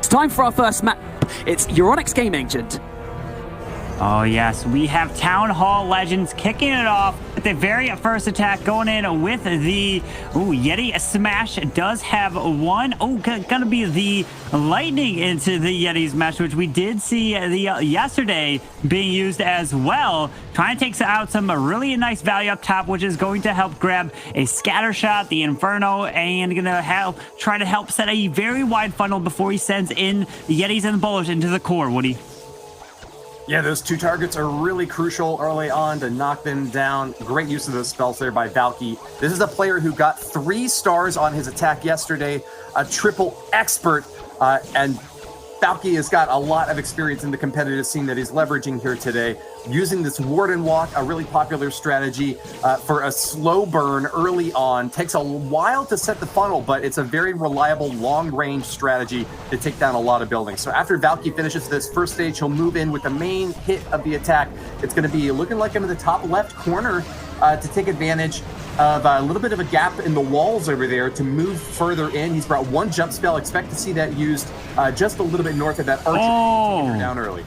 It's time for our first map. It's Euronics Game Agent. Oh yes, we have Townhall Legends kicking it off with the very first attack, going in with the Yeti Smash. Does have one. Gonna be the lightning into the Yeti Smash, which we did see yesterday being used as well. Trying to take out some really nice value up top, which is going to help grab a scatter shot, the Inferno, and gonna try to help set a very wide funnel before he sends in the Yetis and the Bowlers into the core. Woody. Yeah, those two targets are really crucial early on to knock them down. Great use of those spells there by Valky. This is a player who got 3 stars on his attack yesterday, a triple expert, and Valky has got a lot of experience in the competitive scene that he's leveraging here today. Using this Warden Walk, a really popular strategy for a slow burn early on. Takes a while to set the funnel, but it's a very reliable long-range strategy to take down a lot of buildings. So after Valky finishes this first stage, he'll move in with the main hit of the attack. It's going to be looking like him in the top left corner to take advantage of a little bit of a gap in the walls over there to move further in. He's brought 1 jump spell. Expect to see that used just a little bit north of that archer to get her down early.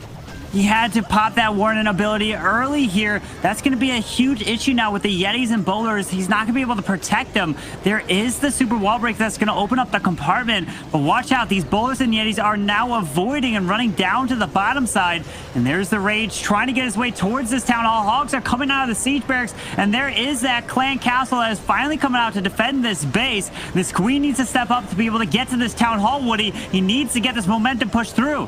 He had to pop that Warden ability early here. That's going to be a huge issue now with the Yetis and Bowlers. He's not going to be able to protect them. There is the super wall break that's going to open up the compartment. But watch out. These Bowlers and Yetis are now avoiding and running down to the bottom side. And there's the Rage trying to get his way towards this Town Hall. Hogs are coming out of the siege barracks. And there is that clan castle that is finally coming out to defend this base. This Queen needs to step up to be able to get to this Town Hall, Woody. He needs to get this momentum pushed through.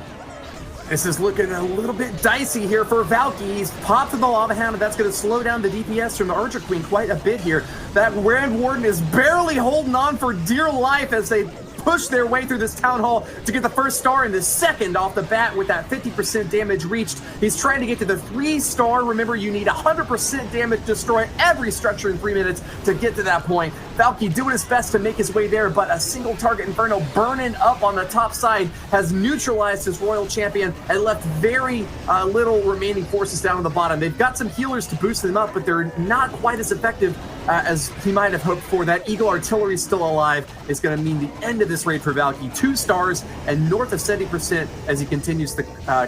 This is looking a little bit dicey here for Valky. He's popped the Lava Hound, and that's going to slow down the DPS from the Archer Queen quite a bit here. That Grand Warden is barely holding on for dear life as they push their way through this Town Hall to get the first star and the second off the bat with that 50% damage reached. He's trying to get to the 3-star. Remember, you need 100% damage to destroy every structure in 3 minutes to get to that point. Valky doing his best to make his way there, but a single target Inferno burning up on the top side has neutralized his Royal Champion and left very little remaining forces down on the bottom. They've got some healers to boost them up, but they're not quite as effective as he might have hoped for. That Eagle Artillery still alive is going to mean the end of this raid for Valky. 2 stars and north of 70% as he continues to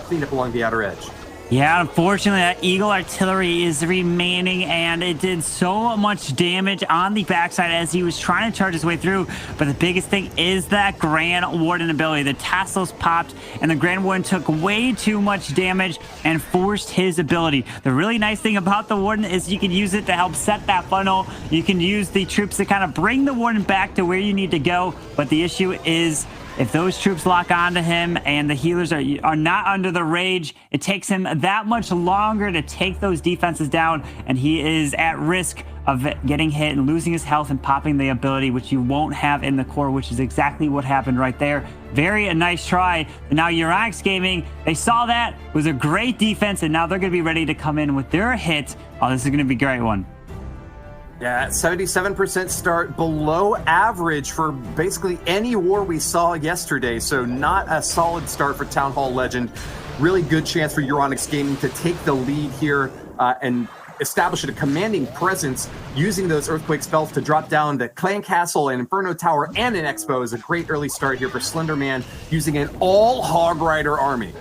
clean up along the outer edge. Yeah, unfortunately, that Eagle Artillery is remaining, and it did so much damage on the backside as he was trying to charge his way through. But the biggest thing is that Grand Warden ability. The tassels popped, and the Grand Warden took way too much damage and forced his ability. The really nice thing about the Warden is you can use it to help set that funnel. You can use the troops to kind of bring the Warden back to where you need to go. But the issue is, if those troops lock onto him and the healers are not under the rage, it takes him that much longer to take those defenses down, and he is at risk of getting hit and losing his health and popping the ability, which you won't have in the core, which is exactly what happened right there. Very nice try. And now Euronics Gaming, they saw that. It was a great defense, and now they're going to be ready to come in with their hit. Oh, this is going to be a great one. Yeah, 77% start, below average for basically any war we saw yesterday. So not a solid start for Town Hall Legend. Really good chance for Euronics Gaming to take the lead here and establish a commanding presence using those Earthquake spells to drop down the Clan Castle and Inferno Tower and an Expo is a great early start here for Slender Man using an all Hog Rider army.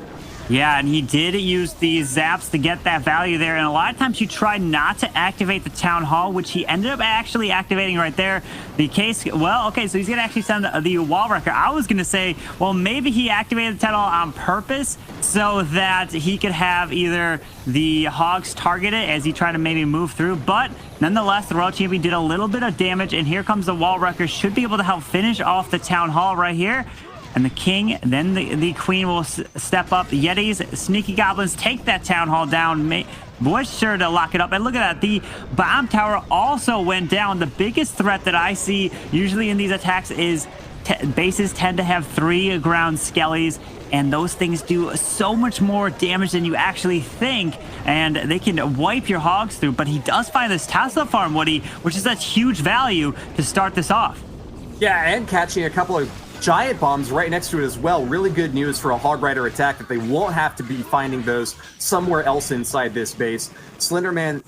Yeah, and he did use these zaps to get that value there. And a lot of times you try not to activate the Town Hall, which he ended up actually activating right there. The case, well, okay, so he's going to actually send the Wall Wrecker. I was going to say, well, maybe he activated the Town Hall on purpose so that he could have either the Hogs target it as he tried to maybe move through. But nonetheless, the Royal Champion did a little bit of damage. And here comes the Wall Wrecker. Should be able to help finish off the Town Hall right here. And the king, then the queen will step up. The Yetis, sneaky goblins take that Town Hall down. Was sure to lock it up. And look at that. The bomb tower also went down. The biggest threat that I see usually in these attacks is bases tend to have 3 ground skellies. And those things do so much more damage than you actually think. And they can wipe your hogs through. But he does find this Tesla farm, Woody, which is a huge value to start this off. Yeah, and catching a couple of giant bombs right next to it as well. Really good news for a Hog Rider attack that they won't have to be finding those somewhere else inside this base. Slenderman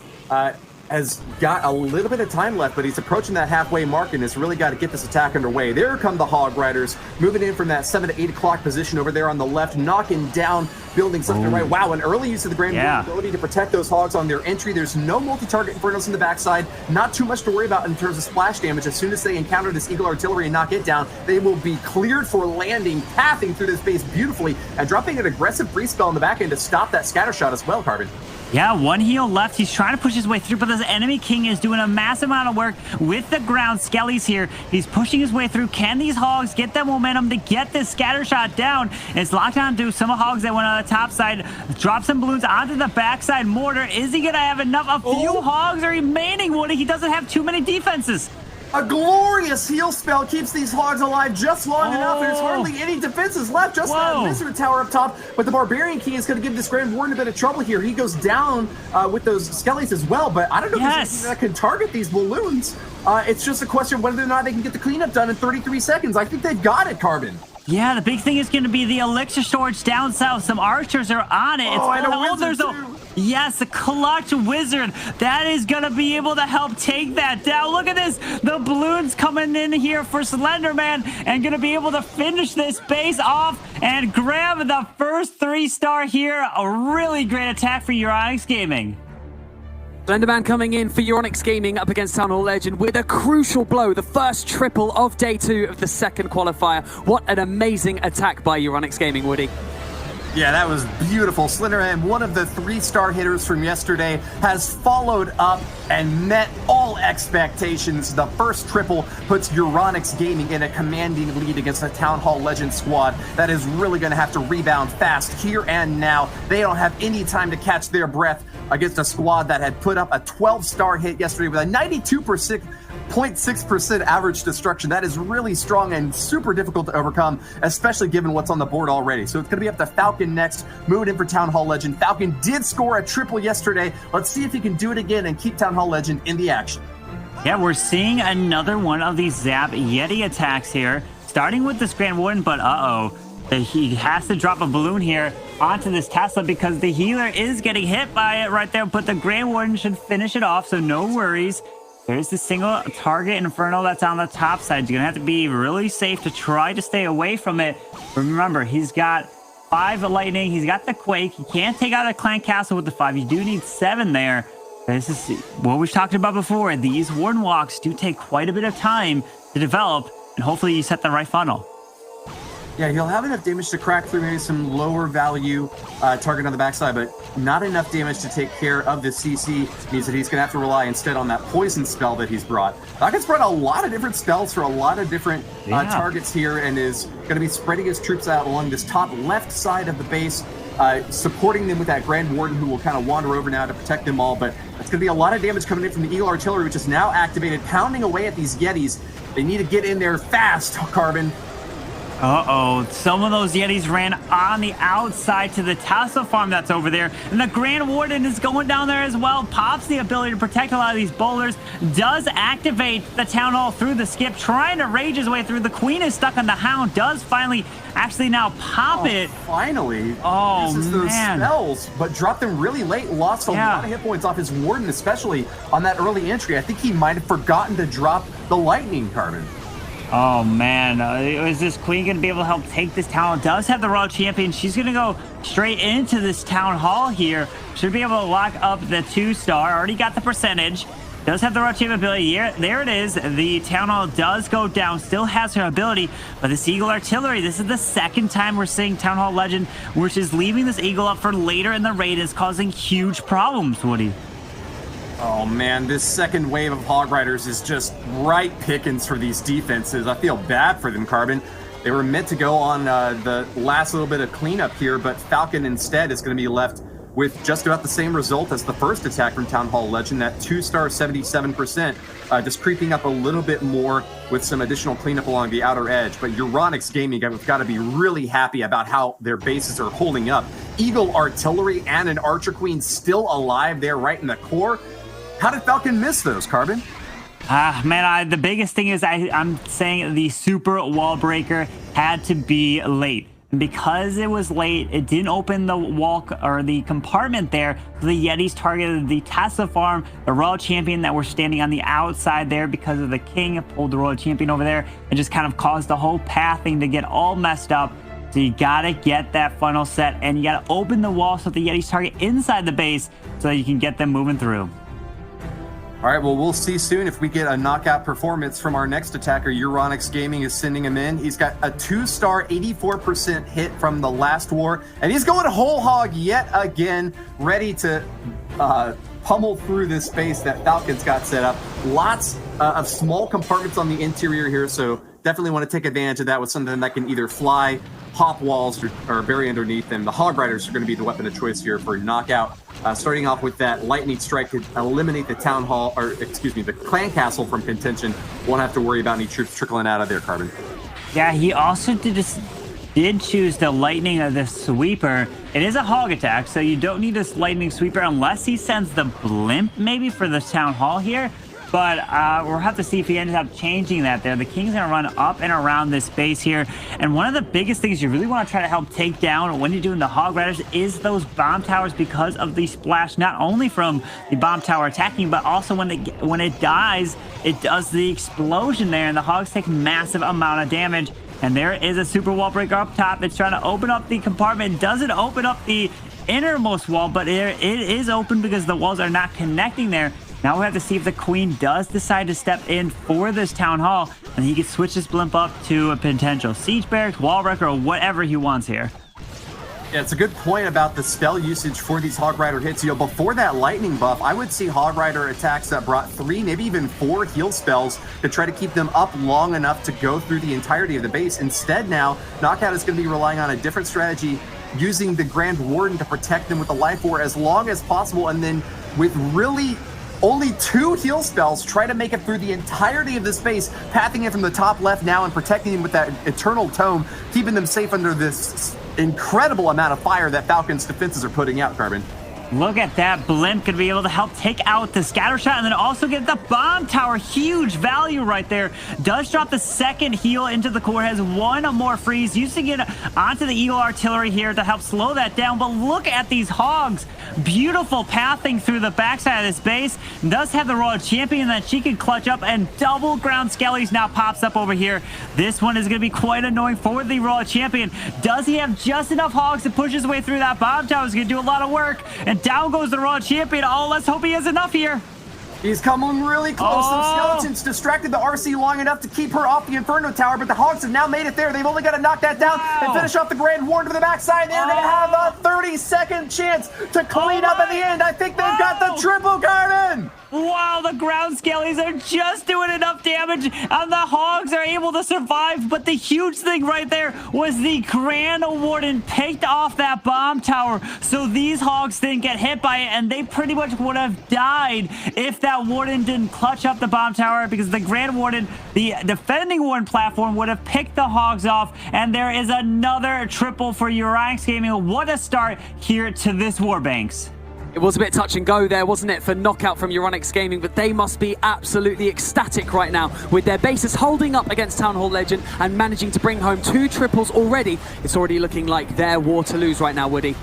has got a little bit of time left, but he's approaching that halfway mark and has really got to get this attack underway. There come the Hog Riders, moving in from that 7 to 8 o'clock position over there on the left, knocking down buildings left and right. Wow, an early use of the Grand Warden ability to protect those Hogs on their entry. There's no multi-target Infernos in the backside. Not too much to worry about in terms of splash damage. As soon as they encounter this Eagle Artillery and knock it down, they will be cleared for landing, pathing through this base beautifully, and dropping an aggressive free spell in the back end to stop that scatter shot as well, Carbon. Yeah, one heal left. He's trying to push his way through, but this enemy king is doing a massive amount of work with the ground skellies here. He's pushing his way through. Can these Hogs get that momentum to get this scatter shot down? It's locked on to some Hogs that went on the top side. Drop some balloons onto the backside mortar. Is he going to have enough? A few Hogs are remaining, Woody. He doesn't have too many defenses. A glorious heal spell keeps these Hogs alive just long enough. There's hardly any defenses left. Just that Visitor Tower up top. But the Barbarian King is going to give this Grand Warden a bit of trouble here. He goes down with those Skellies as well. But I don't know if there's anything that can target these balloons. It's just a question of whether or not they can get the cleanup done in 33 seconds. I think they've got it, Carbon. Yeah, the big thing is going to be the elixir storage down south. Some archers are on it. Yes, a clutch wizard. That is going to be able to help take that down. Look at this. The balloons coming in here for Slender, man, and going to be able to finish this base off and grab the first 3-star here. A really great attack for Euronics Gaming. Slenderman coming in for Euronics Gaming up against Townhall Legend with a crucial blow, the first triple of day 2 of the second qualifier. What an amazing attack by Euronics Gaming, Woody. Yeah, that was beautiful. Slenderman, one of the 3-star hitters from yesterday, has followed up and met all expectations. The first triple puts Euronics Gaming in a commanding lead against the Townhall Legend squad that is really going to have to rebound fast here and now. They don't have any time to catch their breath against a squad that had put up a 12-star hit yesterday with a 92.6% average destruction. That is really strong and super difficult to overcome, especially given what's on the board already. So it's going to be up to Falcon next, moving in for Townhall Legend. Falcon did score a triple yesterday. Let's see if he can do it again and keep Townhall Legend in the action. Yeah, we're seeing another one of these Zap Yeti attacks here, starting with this Grand Warden, but he has to drop a balloon here onto this Tesla because the healer is getting hit by it right there, but the Grand Warden should finish it off, so no worries. There's the single target Inferno that's on the top side. You're going to have to be really safe to try to stay away from it. Remember, he's got 5 lightning. He's got the Quake. He can't take out a Clan Castle with the 5. You do need 7 there. This is what we've talked about before. These Warden Walks do take quite a bit of time to develop, and hopefully you set the right funnel. Yeah, he'll have enough damage to crack through maybe some lower value target on the backside, but not enough damage to take care of the CC. Means that he's going to have to rely instead on that poison spell that he's brought. Falcon's brought a lot of different spells for a lot of different targets here, and is going to be spreading his troops out along this top left side of the base, supporting them with that Grand Warden who will kind of wander over now to protect them all. But it's going to be a lot of damage coming in from the Eagle Artillery, which is now activated, pounding away at these Yetis. They need to get in there fast, Carbon. Some of those Yetis ran on the outside to the Tesla farm that's over there. And the Grand Warden is going down there as well. Pops the ability to protect a lot of these boulders. Does activate the Town Hall through the skip, trying to rage his way through. The Queen is stuck on the Hound. Does finally actually now pop it. Finally. Uses those spells, but dropped them really late. Lost a lot of hit points off his Warden, especially on that early entry. I think he might have forgotten to drop the Lightning, Carbon. Oh, man. Is this Queen going to be able to help take this town? Does have the Royal Champion. She's going to go straight into this Town Hall here. Should be able to lock up the 2-star. Already got the percentage. Does have the Royal Champion ability. There it is. The Town Hall does go down. Still has her ability. But this Eagle Artillery, this is the second time we're seeing Town Hall Legend, which is leaving this Eagle up for later in the raid, is causing huge problems, Woody. Oh man, this second wave of Hog Riders is just right pickings for these defenses. I feel bad for them, Carbon. They were meant to go on the last little bit of cleanup here, but Falcon instead is going to be left with just about the same result as the first attack from Town Hall Legend, that 2-star 77%, just creeping up a little bit more with some additional cleanup along the outer edge. But Euronics Gaming have got to be really happy about how their bases are holding up. Eagle Artillery and an Archer Queen still alive there right in the core. How did Falcon miss those, Carbon? Man, the biggest thing is I'm saying the super wall breaker had to be late. And because it was late, it didn't open the walk or the compartment there. So the Yetis targeted the Tesla farm, the Royal Champion that were standing on the outside there because of the King pulled the Royal Champion over there and just kind of caused the whole pathing to get all messed up. So you gotta get that funnel set and you gotta open the wall so the Yetis target inside the base so that you can get them moving through. All right, well, we'll see soon if we get a knockout performance from our next attacker. Euronics Gaming is sending him in. He's got a 2-star, 84% hit from the last war, and he's going whole hog yet again, ready to pummel through this space that Falcon's got set up. Lots of small compartments on the interior here, so definitely want to take advantage of that with something that can either fly, hop walls, or bury underneath them. The Hog Riders are going to be the weapon of choice here for knockout. Starting off with that lightning strike to eliminate the town hall, or excuse me, the clan castle from contention. Won't have to worry about any troops trickling out of there, Carbon. Yeah, he also did choose the lightning of the sweeper. It is a hog attack, so you don't need this lightning sweeper unless he sends the blimp maybe for the town hall here. But we'll have to see if he ends up changing that there. The King's going to run up and around this base here. And one of the biggest things you really want to try to help take down when you're doing the Hog Riders is those bomb towers because of the splash, not only from the bomb tower attacking, but also when it dies, it does the explosion there. And the Hogs take massive amount of damage. And there is a super wall breaker up top. It's trying to open up the compartment. It doesn't open up the innermost wall, but it is open because the walls are not connecting there. Now we have to see if the Queen does decide to step in for this Town Hall, and he can switch this blimp up to a potential Siege Barracks, Wall Wrecker, or whatever he wants here. Yeah, it's a good point about the spell usage for these Hog Rider hits. You know, before that lightning buff, I would see Hog Rider attacks that brought 3, maybe even 4 heal spells to try to keep them up long enough to go through the entirety of the base. Instead now, Knockout is going to be relying on a different strategy, using the Grand Warden to protect them with the Life War as long as possible, and then with really only 2 heal spells, try to make it through the entirety of the space, pathing in from the top left now and protecting them with that Eternal Tome, keeping them safe under this incredible amount of fire that Falcon's defenses are putting out, Carbon. Look at that. Blimp could be able to help take out the scatter shot and then also get the bomb tower. Huge value right there. Does drop the second heal into the core. Has 1 more freeze. Using it onto the Eagle Artillery here to help slow that down. But look at these hogs. Beautiful pathing through the backside of this base. Does have the Royal Champion that she can clutch up, and double ground skellies now pops up over here. This one is going to be quite annoying for the Royal Champion. Does he have just enough hogs to push his way through that bomb tower? He's going to do a lot of work. And down goes the Royal Champion. Oh, let's hope he has enough here. He's coming really close. Some skeletons distracted the RC long enough to keep her off the Inferno Tower, but the Hogs have now made it there. They've only got to knock that down and finish off the Grand Warden to the backside. They're going to have a 30-second chance to clean up at the end. I think they've got the triple Carbon. Wow, the ground skellies are just doing enough damage, and the Hogs are able to survive. But the huge thing right there was the Grand Warden picked off that bomb tower, so these Hogs didn't get hit by it, and they pretty much would have died if that Warden didn't clutch up the bomb tower, because the Grand Warden, the defending Warden platform, would have picked the Hogs off. And there is another triple for Euronics Gaming. What a start here to this Warbanks. It was a bit touch and go there, wasn't it, for knockout from Euronics Gaming, but they must be absolutely ecstatic right now with their bases holding up against Townhall Legend and managing to bring home 2 triples already. It's already looking like their war to lose right now, Woody.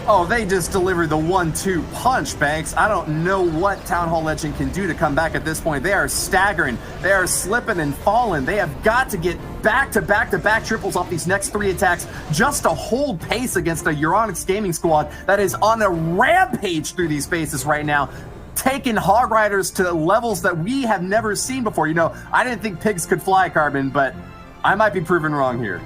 Oh, they just delivered the 1-2 punch, Banks. I don't know what Townhall Legend can do to come back at this point. They are staggering. They are slipping and falling. They have got to get back-to-back-to-back triples off these next 3 attacks just to hold pace against a Euronics Gaming squad that is on a rampage through these spaces right now, taking Hog Riders to levels that we have never seen before. You know, I didn't think pigs could fly, Carbon, but I might be proven wrong here.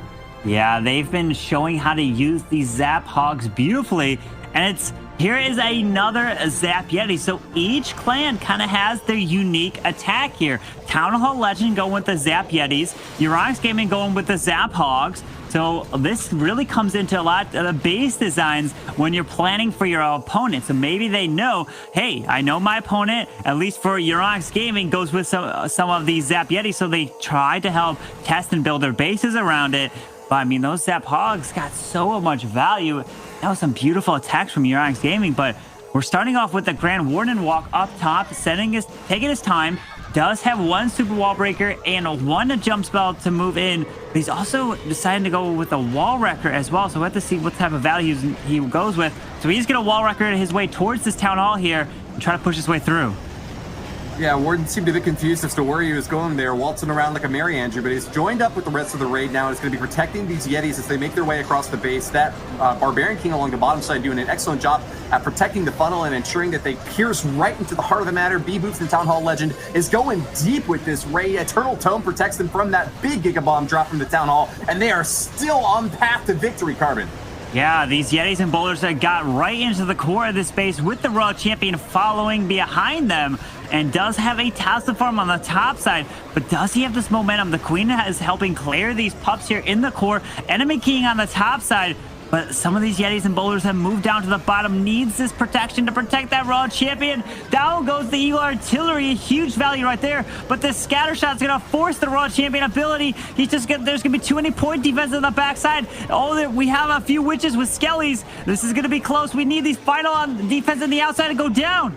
Yeah, they've been showing how to use these Zap Hogs beautifully, and here is another Zap Yeti. So each clan kind of has their unique attack here. Townhall Legend going with the Zap Yetis, Euronics Gaming going with the Zap Hogs. So this really comes into a lot of the base designs when you're planning for your opponent. So maybe they know, hey, I know my opponent, at least for Euronics Gaming, goes with some of these Zap Yetis. So they try to help test and build their bases around it. But I mean, those Zap Hogs got so much value. That was some beautiful attacks from Euronics Gaming, but we're starting off with the Grand Warden walk up top, taking his time. does have one super wall breaker and one jump spell to move in. But he's also deciding to go with a wall wrecker as well. So we have to see what type of values he goes with. So he's going to wall wrecker his way towards this town hall here and try to push his way through. Yeah, Warden seemed a bit confused as to where he was going there, waltzing around like a Merry Andrew, but he's joined up with the rest of the raid now. He's going to be protecting these Yetis as they make their way across the base. That Barbarian King along the bottom side doing an excellent job at protecting the funnel and ensuring that they pierce right into the heart of the matter. Bibu from Town Hall Legend is going deep with this raid. Eternal Tome protects them from that big Giga Bomb drop from the Town Hall, and they are still on path to victory, Carbon. Yeah, these Yetis and Boulders that got right into the core of this base with the Royal Champion following behind them, and does have a Tesla farm on the top side, but does he have this momentum? The Queen is helping clear these pups here in the core. Enemy King on the top side, but some of these Yetis and Boulders have moved down to the bottom. Needs this protection to protect that Royal Champion. Down goes the Eagle Artillery, a huge value right there, but this scatter shot's gonna force the Royal Champion ability. There's gonna be too many point defense on the backside. Oh, we have a few witches with skellies. This is gonna be close. We need these final on defense on the outside to go down.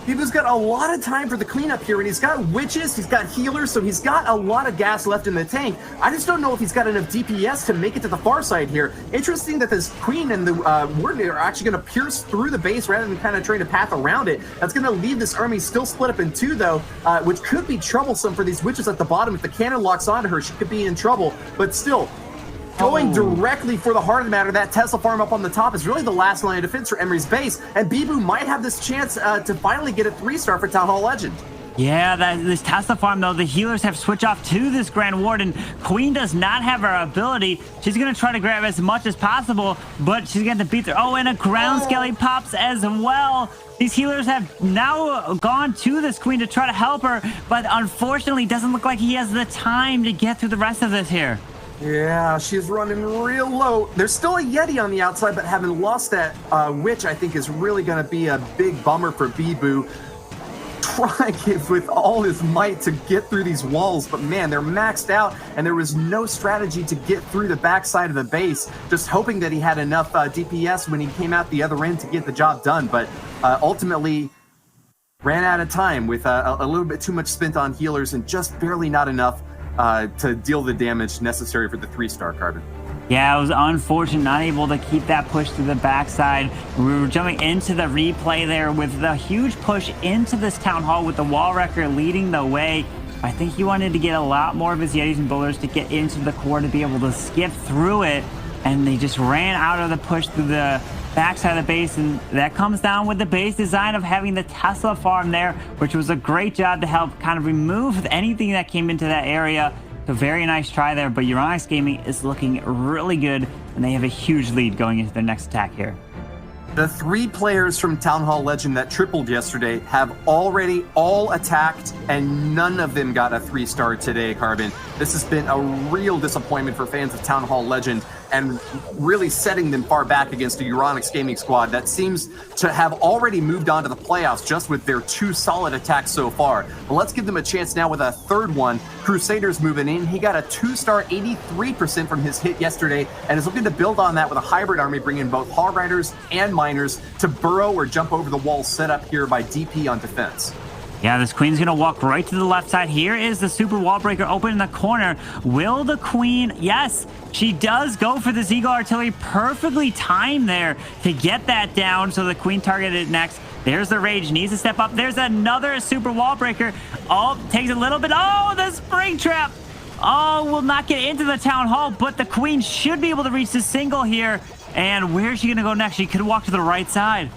Bibu's got a lot of time for the cleanup here, and he's got witches, he's got healers, so he's got a lot of gas left in the tank. I just don't know if he's got enough DPS to make it to the far side here. Interesting that this Queen and the Warden are actually going to pierce through the base rather than kind of trying to path around it. That's going to leave this army still split up in two, though, which could be troublesome for these witches at the bottom. If the cannon locks onto her, she could be in trouble, but still, going directly for the heart of the matter. That Tesla farm up on the top is really the last line of defense for Emre's base, and Bibu might have this chance to finally get a 3-star for Town Hall Legend. Yeah, this Tesla farm, though, the healers have switched off to this Grand Warden. Queen does not have her ability. She's going to try to grab as much as possible, but she's going to beat her. Oh, and a ground skelly pops as well. These healers have now gone to this Queen to try to help her, but unfortunately, doesn't look like he has the time to get through the rest of this here. Yeah, she's running real low. There's still a Yeti on the outside, but having lost that witch, I think is really going to be a big bummer for Bibu. Trying with all his might to get through these walls, but man, they're maxed out, and there was no strategy to get through the backside of the base. Just hoping that he had enough DPS when he came out the other end to get the job done, but ultimately ran out of time with a little bit too much spent on healers and just barely not enough to deal the damage necessary for the 3-star Carbon. Yeah, it was unfortunate, not able to keep that push to the backside. We were jumping into the replay there with the huge push into this Town Hall with the wall wrecker leading the way. I think he wanted to get a lot more of his Yetis and Boulders to get into the core to be able to skip through it, and they just ran out of the push through the backside of the base, and that comes down with the base design of having the Tesla farm there, which was a great job to help kind of remove anything that came into that area. So very nice try there, but Euronics Gaming is looking really good, and they have a huge lead going into their next attack here. The 3 players from Town Hall Legend that tripled yesterday have already all attacked, and none of them got a 3-star today, Carbon. This has been a real disappointment for fans of Town Hall Legend, and really setting them far back against a Euronics Gaming squad that seems to have already moved on to the playoffs just with their 2 solid attacks so far. But let's give them a chance now with a 3rd one. Crusader's moving in. He got a 2-star, 83% from his hit yesterday, and is looking to build on that with a hybrid army, bringing both Hall Riders and Miners to burrow or jump over the wall set up here by DP on defense. Yeah, this Queen's going to walk right to the left side. Here is the super wall breaker open in the corner. Will the Queen? Yes, she does go for this Eagle Artillery. Perfectly timed there to get that down. So the Queen targeted next. There's the Rage. Needs to step up. There's another super wall breaker. Oh, takes a little bit. Oh, the Spring Trap. Oh, will not get into the Town Hall, but the Queen should be able to reach the single here. And where's she going to go next? She could walk to the right side.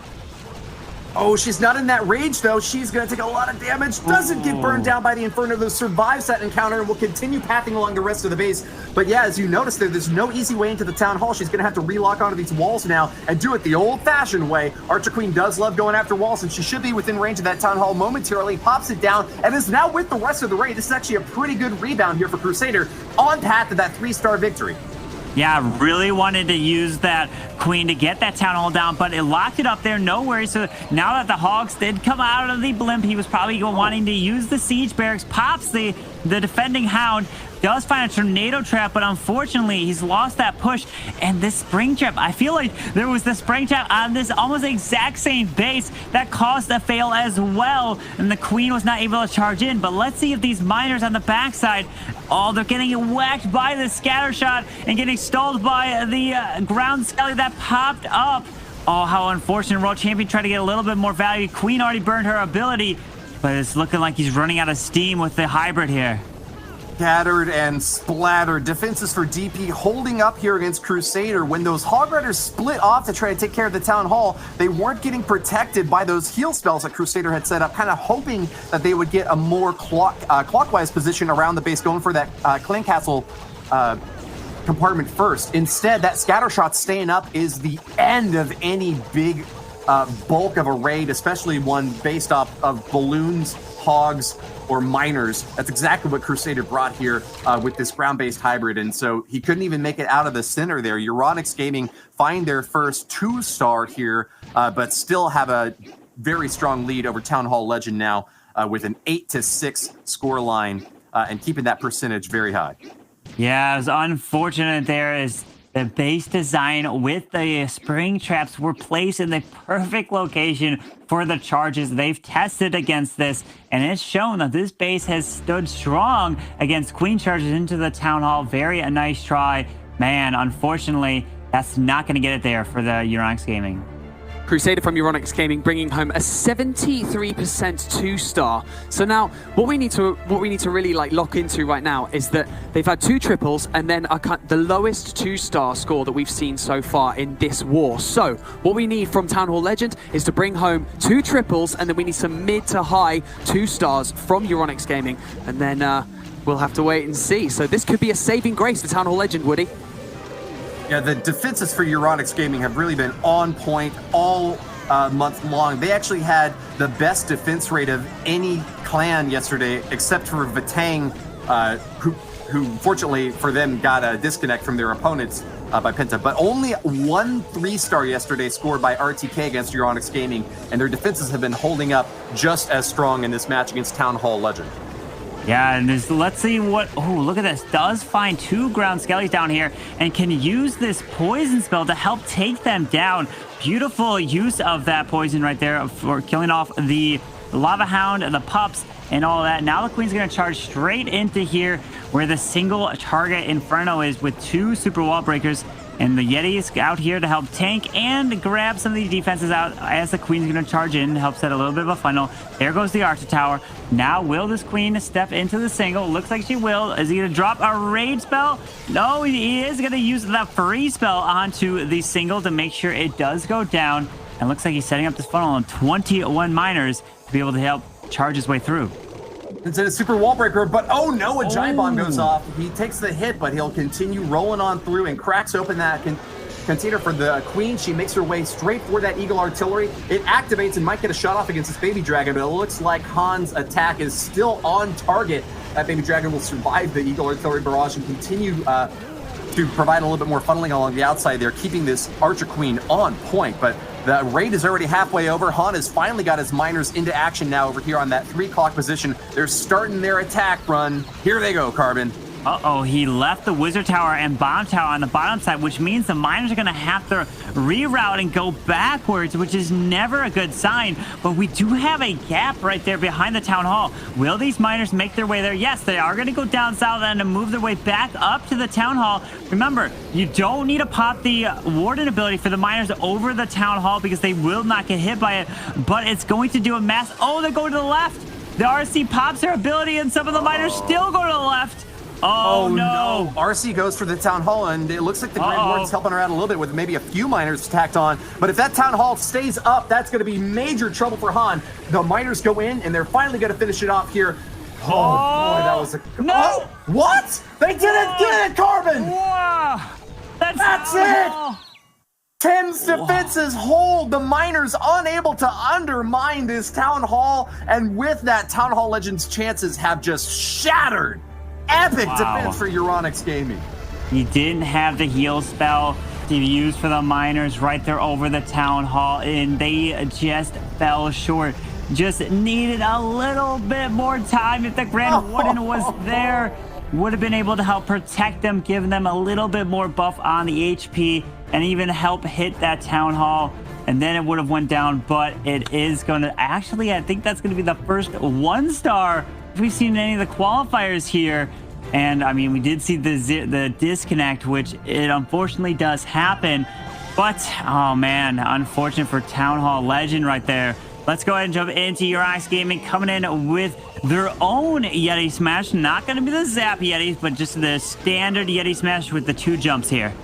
Oh, she's not in that rage, though. She's going to take a lot of damage. Doesn't get burned down by the Inferno, though survives that encounter and will continue pathing along the rest of the base. But yeah, as you notice there's no easy way into the Town Hall. She's going to have to relock onto these walls now and do it the old-fashioned way. Archer Queen does love going after walls, and she should be within range of that Town Hall momentarily. Pops it down and is now with the rest of the raid. This is actually a pretty good rebound here for Crusader on path to that 3-star victory. Yeah, really wanted to use that Queen to get that Town Hall down, but it locked it up there, no worries. So now that the Hogs did come out of the blimp, he was probably wanting to use the Siege Barracks, pops the the defending Hound does find a tornado trap, but unfortunately he's lost that push. And this spring trap, I feel like there was the spring trap on this almost exact same base that caused a fail as well, and the queen was not able to charge in. But let's see if these miners on the backside, oh, they're getting whacked by the scatter shot and getting stalled by the ground skelly that popped up. Oh, how unfortunate. World Champion tried to get a little bit more value. Queen already burned her ability, but it's looking like he's running out of steam with the hybrid here. Scattered and splattered. Defenses for DP holding up here against Crusader. When those Hog Riders split off to try to take care of the Town Hall, they weren't getting protected by those heal spells that Crusader had set up, kind of hoping that they would get a more clockwise position around the base, going for that Clan Castle compartment first. Instead, that scatter shot staying up is the end of any big bulk of a raid, especially one based off of balloons, hogs, or miners. That's exactly what Crusader brought here with this ground-based hybrid, and so he couldn't even make it out of the center there. Euronics Gaming find their first 2-star here, but still have a very strong lead over Town Hall Legend now with an 8-6 score line and keeping that percentage very high. Yeah, it was unfortunate there as the base design with the spring traps were placed in the perfect location for the charges. They've tested against this, and it's shown that this base has stood strong against queen charges into the Town Hall. Very a nice try. Man, unfortunately, that's not going to get it there for the Euronics Gaming. Crusader from Euronics Gaming bringing home a 73% 2-star. So now what we need to really lock into right now is that they've had 2 triples and then the lowest 2-star score that we've seen so far in this war. So what we need from Town Hall Legend is to bring home 2 triples, and then we need some mid to high 2-stars from Euronics Gaming, and then we'll have to wait and see. So this could be a saving grace for Town Hall Legend, Woody. Yeah, the defenses for Euronics Gaming have really been on point all month long. They actually had the best defense rate of any clan yesterday, except for Vatang, who fortunately for them got a disconnect from their opponents by Penta. But only 1 3-star yesterday scored by RTK against Euronics Gaming, and their defenses have been holding up just as strong in this match against Town Hall Legend. Yeah, and let's see what... Oh, look at this. Does find 2 ground skellies down here and can use this poison spell to help take them down. Beautiful use of that poison right there for killing off the Lava Hound and the pups and all that. Now the Queen's going to charge straight into here where the single target Inferno is with 2 super wall breakers. And the Yeti is out here to help tank and grab some of these defenses out as the Queen's going to charge in, help set a little bit of a funnel. There goes the Archer Tower. Now, will this Queen step into the single? Looks like she will. Is he going to drop a raid spell? No, he is going to use the free spell onto the single to make sure it does go down. And looks like he's setting up this funnel on 21 miners to be able to help charge his way through. It's a super wall breaker, but oh no, a giant bomb goes off. He takes the hit, but he'll continue rolling on through and cracks open that container for the Queen. She makes her way straight for that Eagle Artillery. It activates and might get a shot off against this Baby Dragon, but it looks like Han's attack is still on target. That Baby Dragon will survive the Eagle Artillery barrage and continue to provide a little bit more funneling along the outside there, keeping this Archer Queen on point. But the raid is already halfway over. Han has finally got his miners into action now over here on that 3 o'clock position. They're starting their attack run. Here they go, Carbon. Uh-oh, he left the Wizard Tower and Bomb Tower on the bottom side, which means the miners are going to have to reroute and go backwards, which is never a good sign. But we do have a gap right there behind the Town Hall. Will these miners make their way there? Yes, they are going to go down south and move their way back up to the Town Hall. Remember, you don't need to pop the Warden ability for the miners over the Town Hall because they will not get hit by it, but it's going to do a mass... Oh, they're going to the left. The RC pops their ability and some of the miners still go to the left. Oh, no. RC goes for the Town Hall, and it looks like the Grand Warden's helping her out a little bit with maybe a few miners tacked on. But if that Town Hall stays up, that's going to be major trouble for Han. The miners go in, and they're finally going to finish it off here. Oh, boy, that was a... No! Oh, what? They didn't get it, Carbon! Whoa. That's it! Tim's defenses hold. The miners unable to undermine this Town Hall, and with that, Town Hall Legends' chances have just shattered. Epic defense for Euronics Gaming. He didn't have the heal spell to use for the miners right there over the Town Hall, and they just fell short. just needed a little bit more time. If the Grand Warden was there, would have been able to help protect them, giving them a little bit more buff on the HP, and even help hit that Town Hall. And then it would have went down, but it is going to actually, I think that's going to be the first 1-star we've seen in any of the qualifiers here. And I mean, we did see the disconnect, which it unfortunately does happen. But, oh man, unfortunate for Town Hall Legend right there. Let's go ahead and jump into Euronics Gaming, coming in with their own Yeti Smash. Not going to be the Zap Yetis, but just the standard Yeti Smash with the 2 jumps here.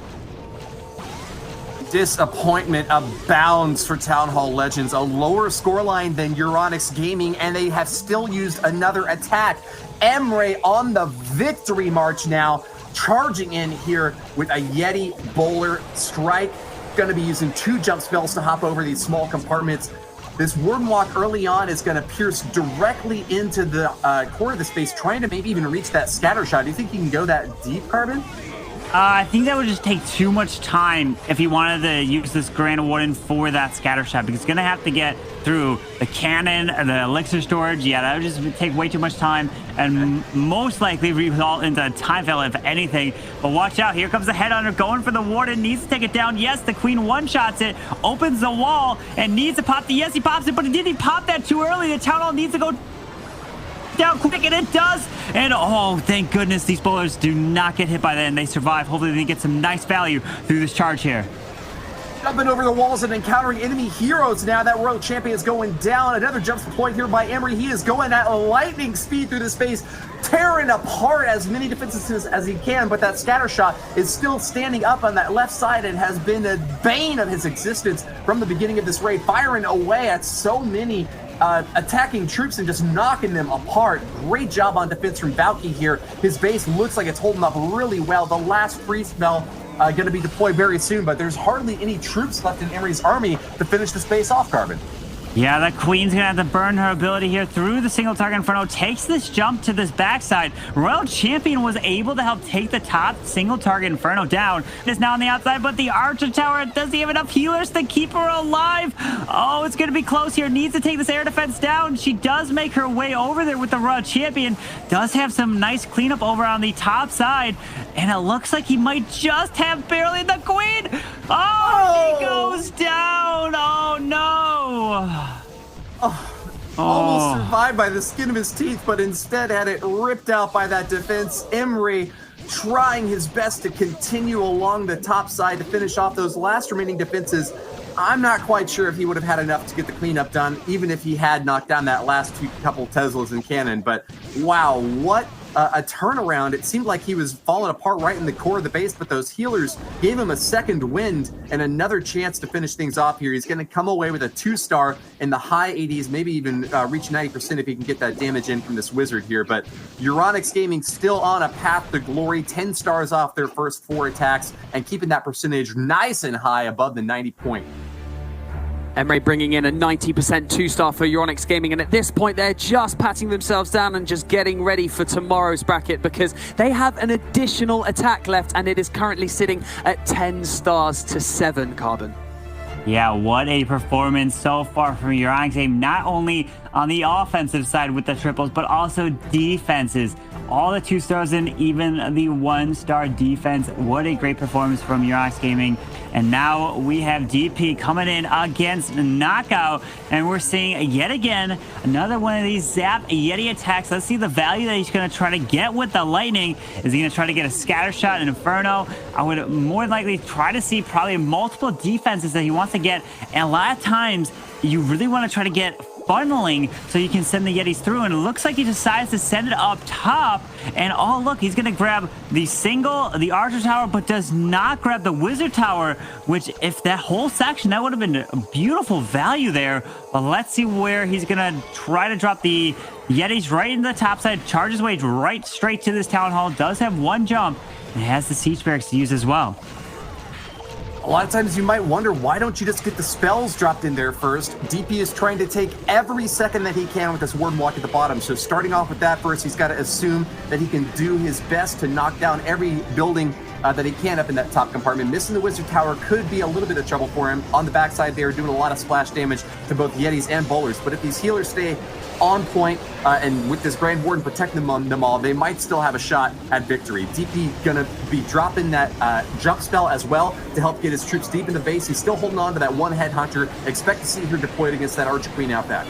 Disappointment abounds for Town Hall Legends. A lower scoreline than Euronics Gaming, and they have still used another attack. Emre on the victory march now, charging in here with a Yeti Bowler Strike. Going to be using 2 jump spells to hop over these small compartments. This Warden Walk early on is going to pierce directly into the core of the space, trying to maybe even reach that scatter shot. Do you think you can go that deep, Carbon? I think that would just take too much time if he wanted to use this Grand Warden for that scatter shot, because he's going to have to get through the cannon, the elixir storage. Yeah, that would just take way too much time and most likely result into a time fail, if anything. But watch out. Here comes the Headhunter going for the Warden. Needs to take it down. Yes, the Queen one-shots it, opens the wall, and needs to pop the... Yes, he pops it, but did he pop that too early? The Town Hall needs to go down quick, and it does. And oh, thank goodness these bowlers do not get hit by that, and they survive. Hopefully they get some nice value through this charge here. Jumping over the walls and encountering enemy heroes now. That Royal Champion is going down. Another jump deployed here by Emre. He is going at lightning speed through the space, tearing apart as many defenses as he can, but that scatter shot is still standing up on that left side and has been a bane of his existence from the beginning of this raid, firing away at so many attacking troops and just knocking them apart. Great job on defense from Valky here. His base looks like it's holding up really well. The last free spell going to be deployed very soon, but there's hardly any troops left in Emre's army to finish this base off, Carbon. Yeah, the Queen's going to have to burn her ability here through the single target Inferno. Takes this jump to this backside. Royal Champion was able to help take the top single target Inferno down. It is now on the outside, but the Archer Tower, does he have enough healers to keep her alive? Oh, it's going to be close here. Needs to take this air defense down. She does make her way over there with the Royal Champion. Does have some nice cleanup over on the top side. And it looks like he might just have barely the Queen. Oh, he goes down. Oh, no. Almost survived by the skin of his teeth, but instead had it ripped out by that defense. Emre trying his best to continue along the top side to finish off those last remaining defenses. I'm not quite sure if he would have had enough to get the cleanup done, even if he had knocked down that last couple Teslas and cannon. But wow, what a turnaround. It seemed like he was falling apart right in the core of the base, but those healers gave him a second wind and another chance to finish things off here. He's going to come away with a 2-star in the high 80s, maybe even reach 90% if he can get that damage in from this wizard here. But Euronics Gaming still on a path to glory, 10 stars off their first 4 attacks and keeping that percentage nice and high above the 90 point. Emre bringing in a 90% 2-star for Euronics Gaming, and at this point they're just patting themselves down and just getting ready for tomorrow's bracket, because they have an additional attack left and it is currently sitting at 10 stars to 7, Carbon. Yeah, what a performance so far from Euronics Gaming, not only on the offensive side with the triples, but also defenses. All the 2 stars and even the 1-star defense. What a great performance from Euronics Gaming. And now we have DP coming in against Knockout, and we're seeing yet again another one of these Zap Yeti attacks. Let's see the value that he's going to try to get with the Lightning. Is he going to try to get a scatter shot, an Inferno? I would more likely try to see probably multiple defenses that he wants to get. And a lot of times you really want to try to get funneling so you can send the Yetis through, and it looks like he decides to send it up top. And oh look, he's gonna grab the Archer Tower, but does not grab the Wizard Tower, which if that whole section, that would have been a beautiful value there. But let's see where he's gonna try to drop the Yetis right into the top side, charges way right straight to this Town Hall, does have 1 jump, and has the Siege Barracks to use as well. A lot of times you might wonder, why don't you just get the spells dropped in there first? DP is trying to take every second that he can with this Warden Walk at the bottom. So starting off with that first, he's got to assume that he can do his best to knock down every building that he can up in that top compartment. Missing the Wizard Tower could be a little bit of trouble for him. On the backside, they are doing a lot of splash damage to both Yetis and Bowlers, but if these healers stay on point and with this Grand Warden protecting them all, they might still have a shot at victory. DP gonna be dropping that jump spell as well to help get his troops deep in the base. He's still holding on to that one headhunter. Expect to see her deployed against that Archer Queen out back.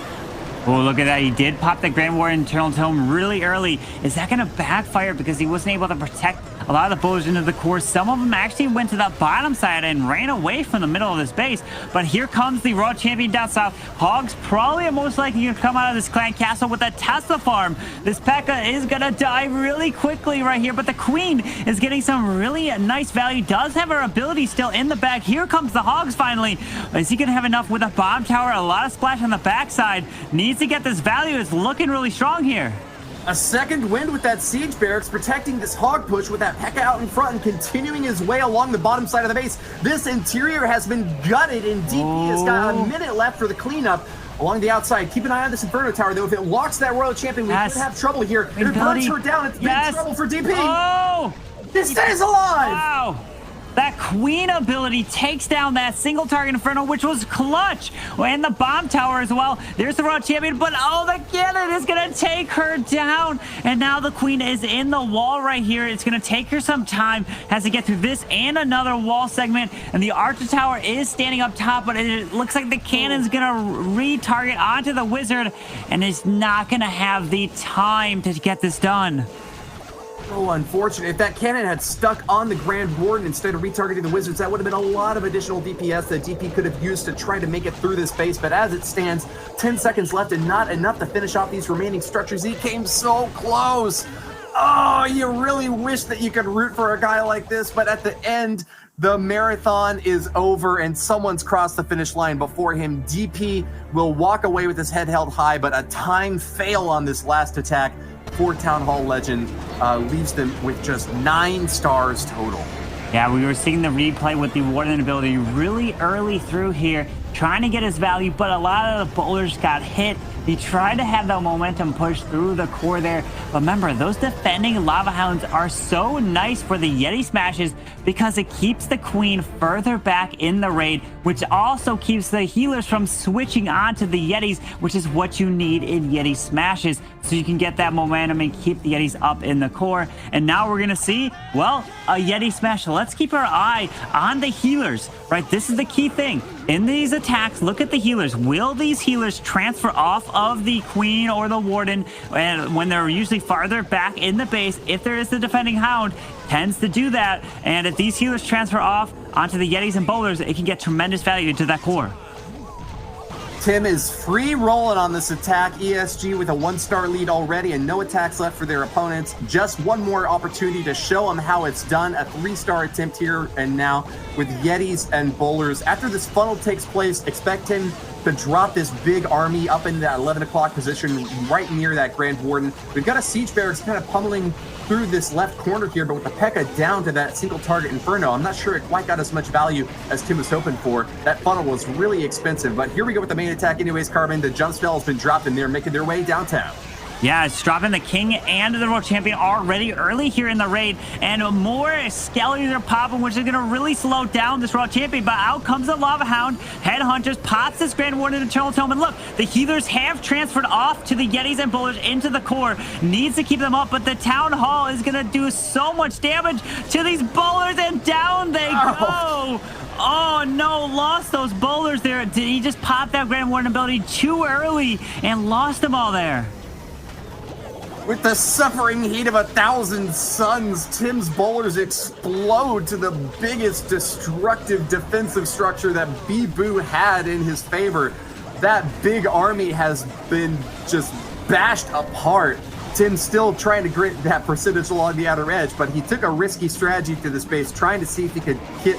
Oh, look at that. He did pop the Grand Warden Eternal Tome really early. Is that going to backfire because he wasn't able to protect a lot of the bowlers into the core? Some of them actually went to the bottom side and ran away from the middle of this base. But here comes the Royal Champion down south. Hogs probably are most likely going to come out of this clan castle with a Tesla farm. This P.E.K.K.A. is going to die really quickly right here. But the Queen is getting some really nice value. Does have her ability still in the back. Here comes the Hogs finally. Is he going to have enough with a bomb tower? A lot of splash on the backside. Needs to get this value. Is looking really strong here. A second wind with that siege barracks protecting this hog push with that P.E.K.K.A. out in front and continuing his way along the bottom side of the base. This interior has been gutted and DP has got a minute left for the cleanup along the outside. Keep an eye on this Inferno Tower though. If it locks that Royal Champion, we could have trouble here. If it burns her down, it's big trouble for DP. Oh! This stays alive! Wow! That Queen ability takes down that single target Inferno, which was clutch. And the bomb tower as well. There's the Royal Champion, but oh, the cannon is going to take her down. And now the Queen is in the wall right here. It's going to take her some time. Has to get through this and another wall segment. And the Archer Tower is standing up top, but it looks like the cannon's going to retarget onto the Wizard and is not going to have the time to get this done. So unfortunate. If that cannon had stuck on the Grand Warden instead of retargeting the Wizards, that would have been a lot of additional DPS that DP could have used to try to make it through this base. But as it stands, 10 seconds left and not enough to finish off these remaining structures. He came so close. Oh, you really wish that you could root for a guy like this, but at the end, the marathon is over and someone's crossed the finish line before him. DP will walk away with his head held high, but a time fail on this last attack for Townhall Legend leaves them with just 9 stars total. Yeah, we were seeing the replay with the Warden ability really early through here, trying to get his value, but a lot of the bowlers got hit. He tried to have that momentum push through the core there. But remember, those defending Lava Hounds are so nice for the Yeti smashes because it keeps the Queen further back in the raid, which also keeps the healers from switching onto the Yetis, which is what you need in Yeti smashes, so you can get that momentum and keep the Yetis up in the core. And now we're going to see, well, a Yeti smash. Let's keep our eye on the healers, right? This is the key thing. In these attacks, look at the healers. Will these healers transfer off of the Queen or the Warden and when they're usually farther back in the base? If there is the defending Hound, tends to do that. And if these healers transfer off onto the Yetis and Bowlers, it can get tremendous value into that core. Tim is free rolling on this attack. ESG with a 1-star lead already and no attacks left for their opponents. Just one more opportunity to show them how it's done. A 3-star attempt here and now with Yetis and Bowlers. After this funnel takes place, expect him to drop this big army up in that 11 o'clock position right near that Grand Warden. We've got a siege barracks kind of pummeling through this left corner here, but with the P.E.K.K.A. down to that single target Inferno, I'm not sure it quite got as much value as Tim was hoping for. That funnel was really expensive, but here we go with the main attack anyways, Carbon. The jump spell has been dropped and they're making their way downtown. Yeah, it's dropping the King and the Royal Champion already early here in the raid. And more skeletons are popping, which is going to really slow down this Royal Champion. But out comes the Lava Hound. Headhunters pops this Grand Warden Eternal Tome. And look, the healers have transferred off to the Yetis and Bowlers into the core. Needs to keep them up, but the Town Hall is going to do so much damage to these Bowlers, and down they go. Oh no, lost those Bowlers there. Did he just pop that Grand Warden ability too early and lost them all there? With the suffering heat of 1,000 suns, Tim's Bowlers explode to the biggest destructive defensive structure that Bibu had in his favor. That big army has been just bashed apart. Tim's still trying to grit that percentage along the outer edge, but he took a risky strategy to this base, trying to see if he could hit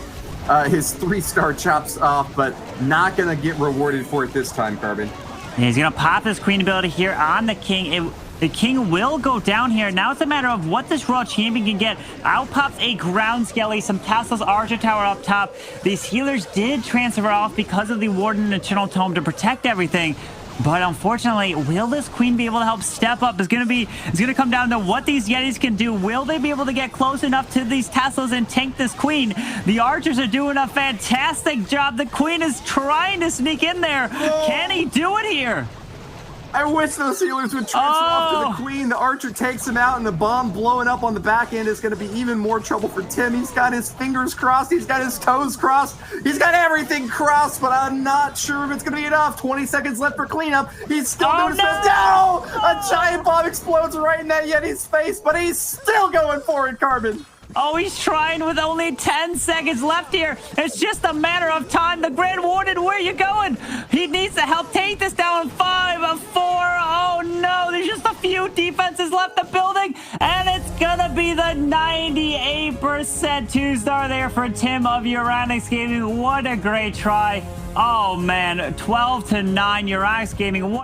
his 3-star chops off, but not going to get rewarded for it this time, Carbon. And he's going to pop this Queen ability here on the King. The King will go down here. Now it's a matter of what this Royal Champion can get. Out pops a Ground Skelly, some Tesla's Archer Tower up top. These healers did transfer off because of the Warden Eternal Tome to protect everything. But unfortunately, will this queen be able to help step up? It's gonna come down to what these Yetis can do. Will they be able to get close enough to these Teslas and tank this queen? The archers are doing a fantastic job. The queen is trying to sneak in there. Can he do it here? I wish those healers would transfer off to the queen. The archer takes him out, and the bomb blowing up on the back end is going to be even more trouble for Tim. He's got his fingers crossed. He's got his toes crossed. He's got everything crossed, but I'm not sure if it's going to be enough. 20 seconds left for cleanup. He's still doing his best. No! A giant bomb explodes right in that Yeti's face, but he's still going for it, Carbon. Oh, he's trying with only 10 seconds left here. It's just a matter of time. The Grand Warden, where are you going? He needs to help take this down. 5, 4. Oh, no. There's just a few defenses left the building. And it's going to be the 98% 2-star there for Tim of Euronics Gaming. What a great try. Oh, man. 12-9 Euronics Gaming. What